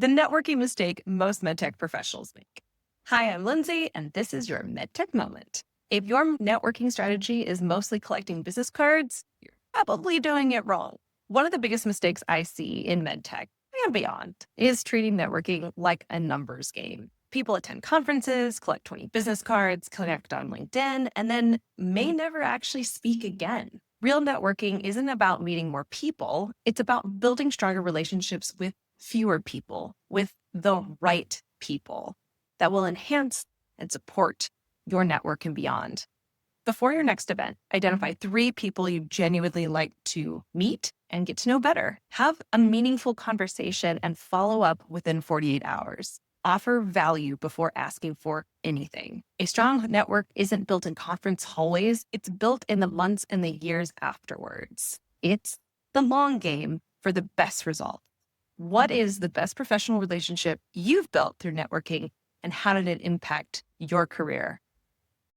The networking mistake most medtech professionals make. Hi, I'm Lindsey, and this is your Medtech Moment. If your networking strategy is mostly collecting business cards, you're probably doing it wrong. One of the biggest mistakes I see in medtech and beyond is treating networking like a numbers game. People attend conferences, collect 20 business cards, connect on LinkedIn, and then may never actually speak again. Real networking isn't about meeting more people. It's about building stronger relationships with fewer people, with the right people that will enhance and support your network and beyond. Before your next event, identify 3 people you genuinely like to meet and get to know better. Have a meaningful conversation and follow up within 48 hours. Offer value before asking for anything. A strong network isn't built in conference hallways, it's built in the months and the years afterwards. It's the long game for the best result. What is the best professional relationship you've built through networking, and how did it impact your career?